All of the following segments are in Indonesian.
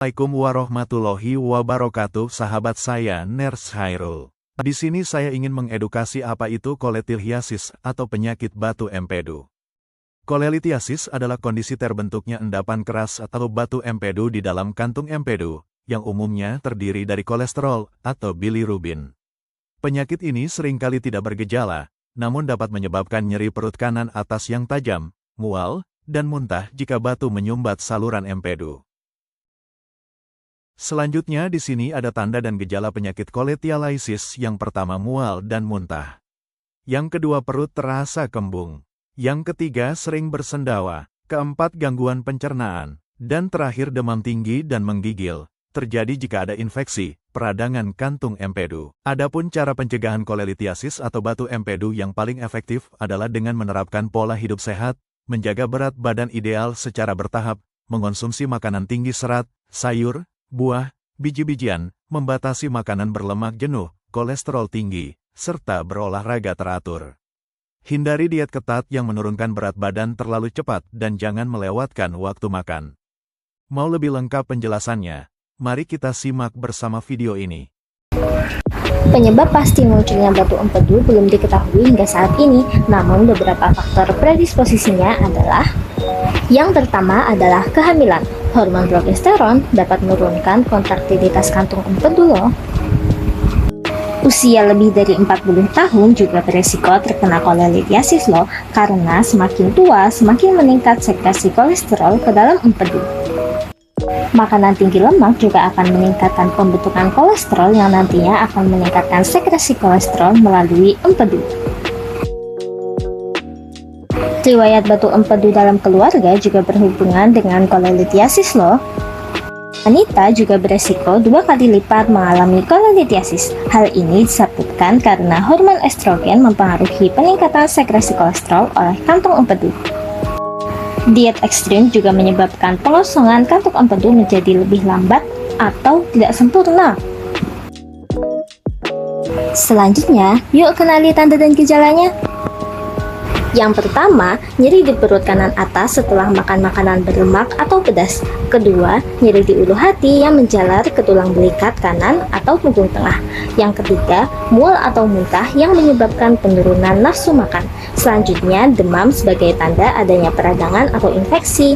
Assalamualaikum warahmatullahi wabarakatuh, sahabat saya Ners Hairul. Di sini saya ingin mengedukasi apa itu kolelithiasis atau penyakit batu empedu. Kolelithiasis adalah kondisi terbentuknya endapan keras atau batu empedu di dalam kantung empedu, yang umumnya terdiri dari kolesterol atau bilirubin. Penyakit ini seringkali tidak bergejala, namun dapat menyebabkan nyeri perut kanan atas yang tajam, mual, dan muntah jika batu menyumbat saluran empedu. Selanjutnya di sini ada tanda dan gejala penyakit kolelithiasis. Yang pertama mual dan muntah. Yang kedua perut terasa kembung. Yang ketiga sering bersendawa. Keempat gangguan pencernaan. Dan terakhir demam tinggi dan menggigil. Terjadi jika ada infeksi, peradangan kantung empedu. Adapun cara pencegahan kolelithiasis atau batu empedu yang paling efektif adalah dengan menerapkan pola hidup sehat, menjaga berat badan ideal secara bertahap, mengonsumsi makanan tinggi serat, sayur, buah, biji-bijian, membatasi makanan berlemak jenuh, kolesterol tinggi, serta berolahraga teratur. Hindari diet ketat yang menurunkan berat badan terlalu cepat dan jangan melewatkan waktu makan. Mau lebih lengkap penjelasannya? Mari kita simak bersama video ini. Penyebab pasti munculnya batu empedu belum diketahui hingga saat ini, namun beberapa faktor predisposisinya adalah: yang pertama adalah kehamilan. Hormon progesteron dapat menurunkan kontraktilitas kantung empedu loh. Usia lebih dari 40 tahun juga beresiko terkena kolelithiasis loh, karena semakin tua semakin meningkat sekresi kolesterol ke dalam empedu. Makanan tinggi lemak juga akan meningkatkan pembentukan kolesterol yang nantinya akan meningkatkan sekresi kolesterol melalui empedu. Riwayat batu empedu dalam keluarga juga berhubungan dengan kolelithiasis loh. Wanita juga beresiko 2 kali lipat mengalami kolelithiasis. Hal ini disebabkan karena hormon estrogen mempengaruhi peningkatan sekresi kolesterol oleh kantung empedu. Diet ekstrim juga menyebabkan pengosongan kantung empedu menjadi lebih lambat atau tidak sempurna. Selanjutnya, yuk kenali tanda dan gejalanya. Yang pertama, nyeri di perut kanan atas setelah makan makanan berlemak atau pedas. Kedua, nyeri di ulu hati yang menjalar ke tulang belikat kanan atau punggung tengah. Yang ketiga, mual atau muntah yang menyebabkan penurunan nafsu makan. Selanjutnya, demam sebagai tanda adanya peradangan atau infeksi.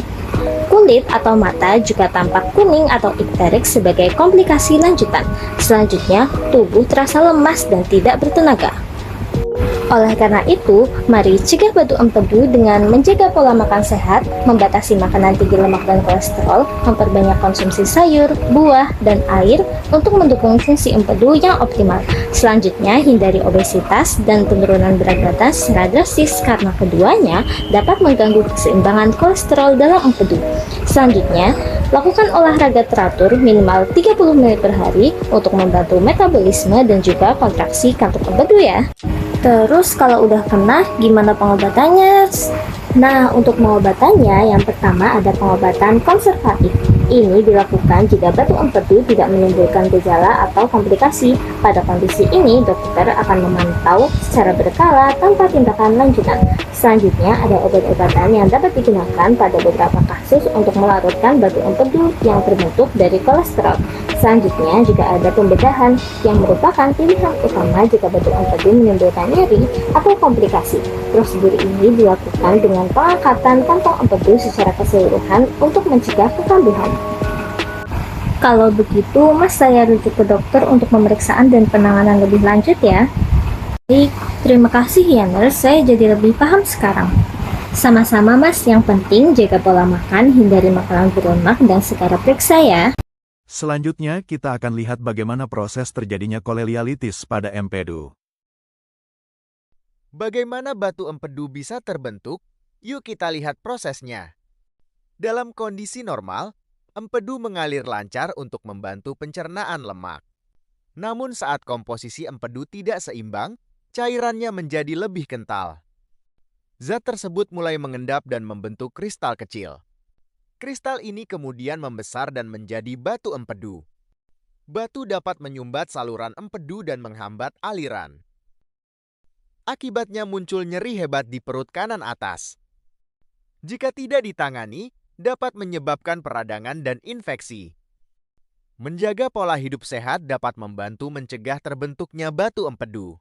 Kulit atau mata juga tampak kuning atau ikterik sebagai komplikasi lanjutan. Selanjutnya, tubuh terasa lemas dan tidak bertenaga. Oleh karena itu, mari cegah batu empedu dengan menjaga pola makan sehat, membatasi makanan tinggi lemak dan kolesterol, memperbanyak konsumsi sayur, buah, dan air untuk mendukung fungsi empedu yang optimal. Selanjutnya, hindari obesitas dan penurunan berat badan secara drastis karena keduanya dapat mengganggu keseimbangan kolesterol dalam empedu. Selanjutnya, lakukan olahraga teratur minimal 30 menit per hari untuk membantu metabolisme dan juga kontraksi kantung empedu ya. Terus kalau udah kena, gimana pengobatannya? Nah, untuk pengobatannya, yang pertama ada pengobatan konservatif. Ini dilakukan jika batu empedu tidak menimbulkan gejala atau komplikasi. Pada kondisi ini, dokter akan memantau secara berkala tanpa tindakan lanjutan. Selanjutnya, ada obat-obatan yang dapat digunakan pada beberapa kasus untuk melarutkan batu empedu yang terbentuk dari kolesterol. Selanjutnya, juga ada pembedahan yang merupakan pilihan utama jika batu empedu menimbulkan nyeri atau komplikasi. Prosedur ini dilakukan dengan pengangkatan kantong empedu secara keseluruhan untuk mencegah kekambuhan. Kalau begitu, Mas saya rujuk ke dokter untuk pemeriksaan dan penanganan lebih lanjut ya. Baik, terima kasih ya nurse, saya jadi lebih paham sekarang. Sama-sama Mas, yang penting jaga pola makan, hindari makanan berlemak, dan segera periksa ya. Selanjutnya kita akan lihat bagaimana proses terjadinya kolelithiasis pada empedu. Bagaimana batu empedu bisa terbentuk? Yuk kita lihat prosesnya. Dalam kondisi normal, empedu mengalir lancar untuk membantu pencernaan lemak. Namun saat komposisi empedu tidak seimbang, cairannya menjadi lebih kental. Zat tersebut mulai mengendap dan membentuk kristal kecil. Kristal ini kemudian membesar dan menjadi batu empedu. Batu dapat menyumbat saluran empedu dan menghambat aliran. Akibatnya muncul nyeri hebat di perut kanan atas. Jika tidak ditangani, dapat menyebabkan peradangan dan infeksi. Menjaga pola hidup sehat dapat membantu mencegah terbentuknya batu empedu.